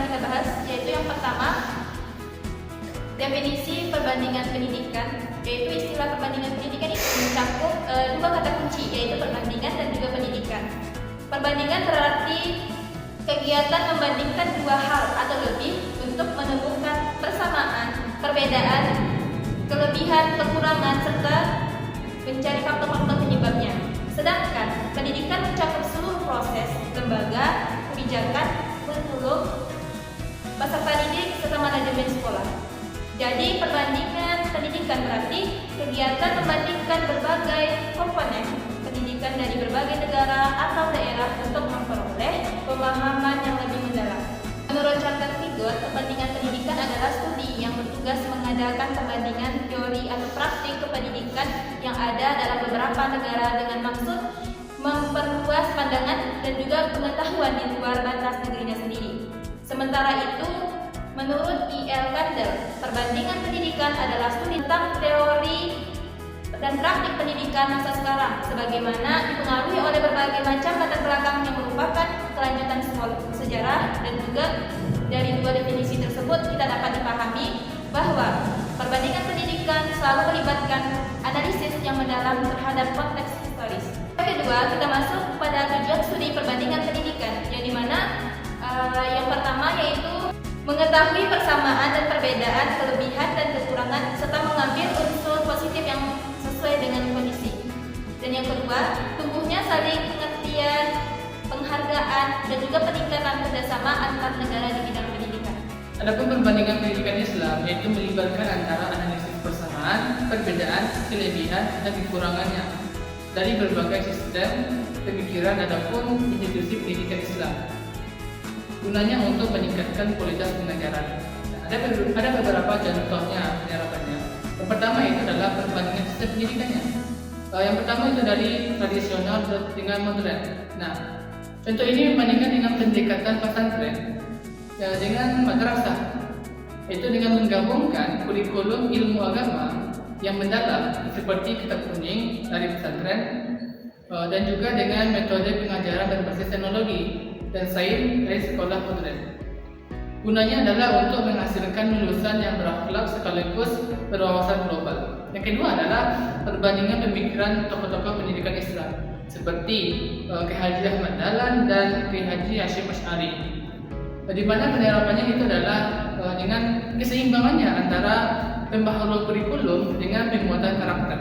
kita bahas, yaitu yang pertama, definisi perbandingan pendidikan. Yaitu istilah perbandingan pendidikan itu mencakup dua kata kunci, yaitu perbandingan dan juga pendidikan. Perbandingan berarti kegiatan membandingkan dua hal atau lebih untuk menemukan persamaan, perbedaan, kelebihan, kekurangan, serta mencari faktor-faktor penyebabnya. Sedangkan pendidikan mencakup seluruh proses, lembaga, kebijakan, kurikulum, peserta didik, serta manajemen sekolah. Jadi perbandingan pendidikan berarti kegiatan membandingkan berbagai komponen pendidikan dari berbagai negara atau daerah untuk memperoleh pemahaman yang lebih mendalam. Menurut Charter Figure, perbandingan pendidikan adalah studi yang bertugas mengadakan perbandingan teori atau praktik kependidikan yang ada dalam beberapa negara dengan maksud memperluas pandangan dan juga pengetahuan di luar batas negerinya sendiri. Sementara itu, menurut E.L. Kandel, perbandingan pendidikan adalah studi tentang teori dan praktik pendidikan masa sekarang, sebagaimana dipengaruhi oleh berbagai macam latar belakang yang merupakan kelanjutan sejarah, dan juga dari dua definisi tersebut kita dapat dipahami bahwa perbandingan pendidikan selalu melibatkan analisis yang mendalam terhadap konteks historis. Yang kedua, kita masuk pada tujuan studi perbandingan pendidikan, yang dimana yang pertama yaitu mengetahui persamaan dan perbedaan, kelebihan dan kekurangan, serta mengambil unsur positif yang sesuai dengan kondisi. Dan yang kedua, tumbuhnya saling pengertian, penghargaan, dan juga peningkatan kerjasama antar negara di bidang pendidikan. Adapun perbandingan pendidikan Islam yaitu melibatkan antara analisis persamaan, perbedaan, kelebihan, dan kekurangannya dari berbagai sistem pemikiran ataupun institusi pendidikan Islam. Gunanya untuk meningkatkan kualitas pengajaran. Nah, ada beberapa contohnya penerapannya. Yang pertama itu adalah perbandingan sistem pendidikannya. Yang pertama itu dari tradisional dengan modern. Nah, contoh ini membandingkan dengan pendekatan pesantren dengan madrasah, itu dengan menggabungkan kurikulum ilmu agama yang mendalam seperti kitab kuning dari pesantren dan juga dengan metode pengajaran berbasis teknologi dan sains dari sekolah modern. Gunanya adalah untuk menghasilkan lulusan yang berakhlak sekaligus berwawasan global. Yang kedua adalah perbandingan pemikiran tokoh-tokoh pendidikan Islam seperti Kiai Haji Ahmad Dahlan dan Kiai Haji Hasyim Asy'ari, di mana penerapannya itu adalah dengan keseimbangannya antara pembaharuan kurikulum dengan penguatan karakter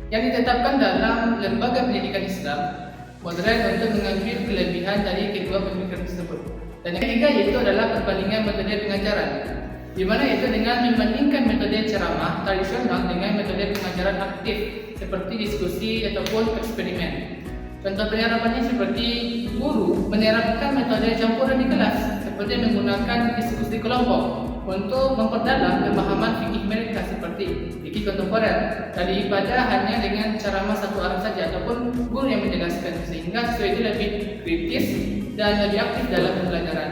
yang ditetapkan dalam lembaga pendidikan Islam modern untuk mengambil kelebihan dari kedua pemikiran tersebut. Dan yang ketiga yaitu adalah perbandingan metode pengajaran, di mana itu dengan membandingkan metode ceramah tradisional dengan metode pengajaran aktif seperti diskusi ataupun eksperimen. Contoh penerapannya seperti guru menerapkan metode campuran di kelas seperti menggunakan diskusi kelompok untuk memperdalam pemahaman fikih mereka seperti fikih kontemporer daripada hanya dengan ceramah satu arah saja ataupun guru yang menjelaskan, sehingga siswa itu lebih kritis dan lebih aktif dalam pembelajaran.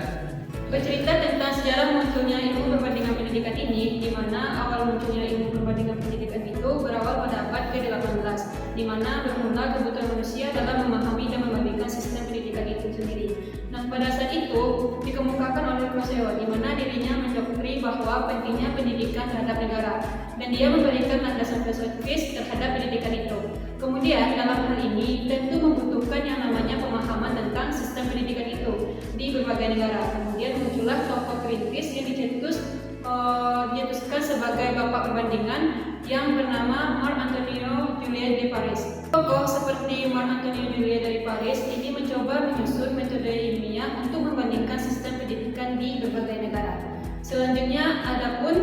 Bercerita tentang sejarah munculnya ilmu perbandingan pendidikan ini, di mana awal munculnya ilmu perbandingan pendidikan itu berawal pada abad ke-18, di mana bermula kebutuhan manusia dalam memahami dan membandingkan sistem pendidikan itu sendiri. Nah, pada saat itu dikemukakan oleh Rousseau, di mana dirinya mendoktrin bahwa pentingnya pendidikan terhadap negara, dan dia memberikan landasan filosofis terhadap pendidikan itu. Kemudian dalam hal ini tentu membutuhkan yang namanya pemahaman tentang sistem pendidikan itu di berbagai negara. Kemudian muncullah tokoh kritis yang dicetuskan sebagai bapak perbandingan yang bernama Marc Antonio Juliet de Paris. Tokoh seperti Marc Antonio Juliet de Paris ini mencoba menyusun metode ilmiah untuk membandingkan sistem pendidikan di berbagai negara. Selanjutnya, adapun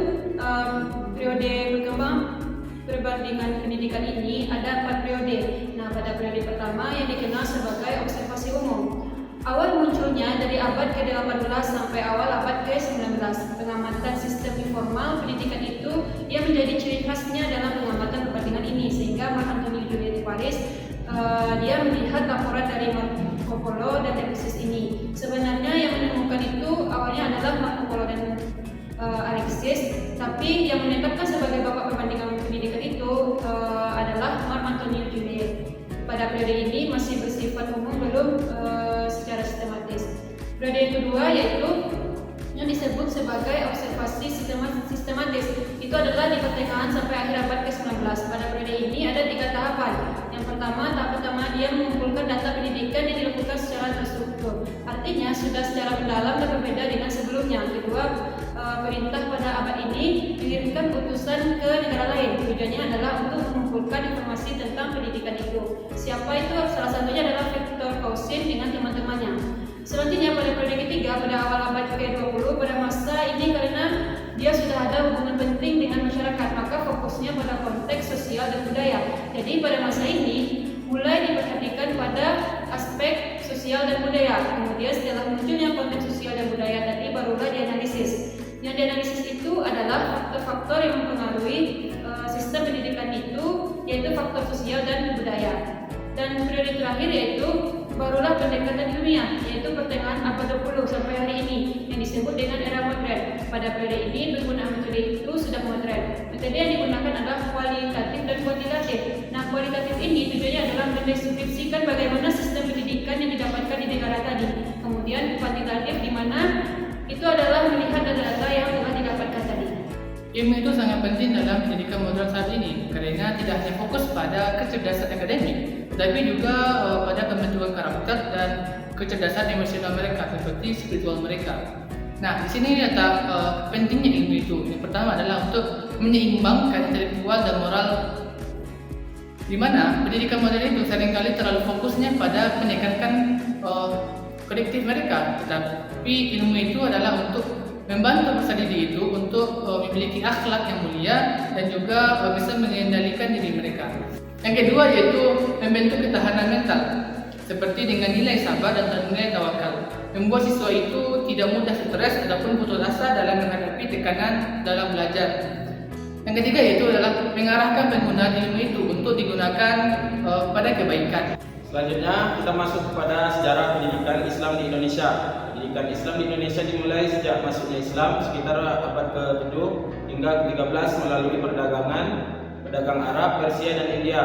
periode berkembang perbandingan pendidikan ini ada 4 periode. Nah, pada periode pertama yang dikenal sebagai observasi umum. Awal munculnya dari abad ke-18 sampai awal abad ke-19. Pengamatan sistem informal pendidikan itu yang menjadi ciri khasnya dalam pengamatan perbandingan ini, sehingga Marc Antonio Juliet de Paris dia melihat laporan dari Marco Polo dan tesis ini. Sebenarnya yang menemukan itu awalnya adalah Marco Polo dan Alexis, tapi yang menetapkan sebagai bapak perbandingan pendidikan itu adalah Marc Antonio Juliet. Pada periode ini masih bersifat umum, belum secara sistematis. Periode yang kedua yaitu yang disebut sebagai observasi sistematis. Itu adalah di pertengahan sampai akhir abad ke-19. Pada periode ini ada 3 tahapan. Yang pertama, tahap pertama dia mengumpulkan data pendidikan yang dilakukan secara terstruktur. Artinya sudah secara mendalam dan berbeda dengan sebelumnya. Kedua, perintah pada abad ini mengirimkan utusan ke negara lain. Tujuannya adalah untuk mengumpulkan informasi tentang pendidikan itu. Siapa itu? Salah satunya adalah Victor Cousin dengan teman-temannya. Selanjutnya pada periode ketiga, pada awal abad ke-20, pada masa ini karena dia sudah ada hubungan penting dengan masyarakat, maka fokusnya pada konteks sosial dan budaya. Jadi pada masa ini mulai diperhatikan pada aspek sosial dan budaya. Kemudian setelah munculnya konteks sosial dan budaya tadi barulah dianalisis. Yang dianalisis itu adalah faktor-faktor yang mempengaruhi sistem pendidikan itu, yaitu faktor sosial dan budaya. Dan periode terakhir yaitu barulah pendekatan ilmiah, yaitu pertengahan abad 20 sampai hari ini yang disebut dengan era modern. Pada periode ini penggunaan metode itu sudah modern. Metode yang digunakan adalah kualitatif dan kuantitatif. Nah, kualitatif ini tujuannya adalah mendeskripsikan bagaimana sistem pendidikan yang didapatkan di negara tadi. Kemudian kuantitatif di mana itu adalah melihat data-data yang telah didapatkan tadi. Ilmu itu sangat penting dalam pendidikan modern saat ini karena tidak hanya fokus pada kecerdasan akademik, tapi juga pada pembentukan karakter dan kecerdasan emosional mereka seperti spiritual mereka. Nah, di sini letak pentingnya ilmu itu. Yang pertama adalah untuk menyeimbangkan intelektual dan moral, di mana pendidikan modern itu seringkali terlalu fokusnya pada menekankan kolektif mereka, tetapi ilmu itu adalah untuk membantu peserta didik itu untuk memiliki akhlak yang mulia dan juga bisa mengendalikan diri mereka. Yang kedua yaitu membentuk ketahanan mental, seperti dengan nilai sabar dan nilai tawakal, membuat siswa itu tidak mudah stres ataupun putus asa dalam menghadapi tekanan dalam belajar. Yang ketiga yaitu adalah mengarahkan penggunaan ilmu itu untuk digunakan pada kebaikan. Selanjutnya kita masuk kepada sejarah pendidikan Islam di Indonesia. Pendidikan Islam di Indonesia dimulai sejak masuknya Islam sekitar abad ke-7 hingga ke-13 melalui perdagangan pedagang Arab, Persia, dan India.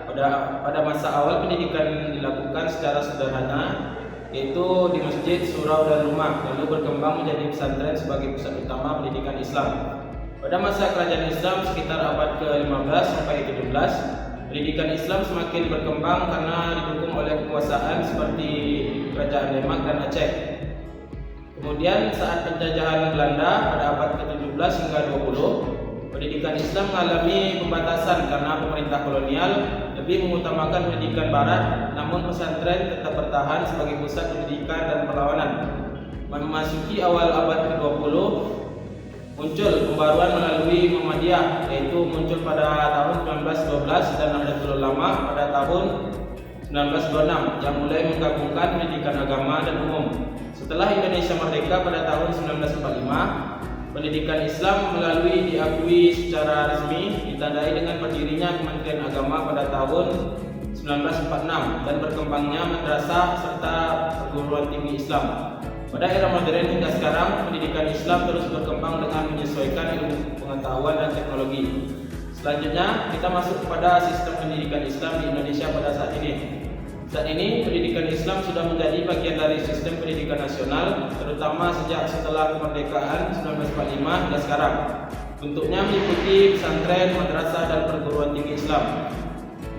Pada masa awal pendidikan dilakukan secara sederhana, yaitu di masjid, surau, dan rumah, lalu berkembang menjadi pesantren sebagai pusat utama pendidikan Islam. Pada masa kerajaan Islam sekitar abad ke-15 sampai ke-17, pendidikan Islam semakin berkembang karena didukung oleh kekuasaan seperti Kerajaan Demak dan Aceh. Kemudian saat penjajahan Belanda pada abad ke-17 hingga 20, pendidikan Islam mengalami pembatasan karena pemerintah kolonial lebih mengutamakan pendidikan barat, namun pesantren tetap bertahan sebagai pusat pendidikan dan perlawanan. Memasuki awal abad ke-20, muncul pembaruan melalui Muhammadiyah, yaitu muncul pada tahun 1912 dan Nahdlatul Ulama pada tahun 1926 yang mulai menggabungkan pendidikan agama dan umum. Setelah Indonesia merdeka pada tahun 1945, pendidikan Islam melalui diakui secara resmi ditandai dengan berdirinya Kementerian Agama pada tahun 1946 dan berkembangnya madrasah serta perguruan tinggi Islam. Pada era modern hingga sekarang, pendidikan Islam terus berkembang dengan menyesuaikan ilmu pengetahuan dan teknologi. Selanjutnya, kita masuk kepada sistem pendidikan Islam di Indonesia pada saat ini. Saat ini, pendidikan Islam sudah menjadi bagian dari sistem pendidikan nasional, terutama sejak setelah kemerdekaan 1945 hingga sekarang. Bentuknya meliputi pesantren, madrasah, dan perguruan tinggi Islam.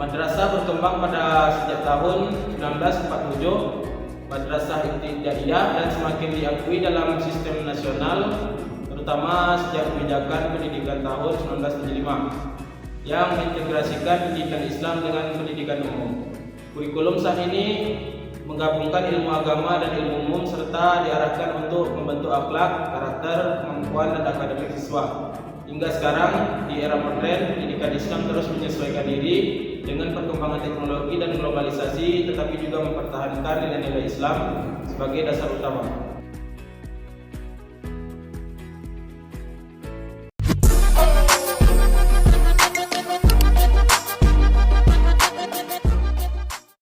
Madrasah berkembang pada sejak tahun 1947. Madrasah Ibtidaiyah dan semakin diakui dalam sistem nasional, terutama sejak kebijakan pendidikan tahun 1975 yang mengintegrasikan pendidikan Islam dengan pendidikan umum. Kurikulum saat ini menggabungkan ilmu agama dan ilmu umum serta diarahkan untuk membentuk akhlak, karakter, kemampuan, dan akademik siswa. Hingga sekarang di era modern, pendidikan Islam terus menyesuaikan diri dengan perkembangan teknologi dan globalisasi, tetapi juga mempertahankan nilai-nilai Islam sebagai dasar utama.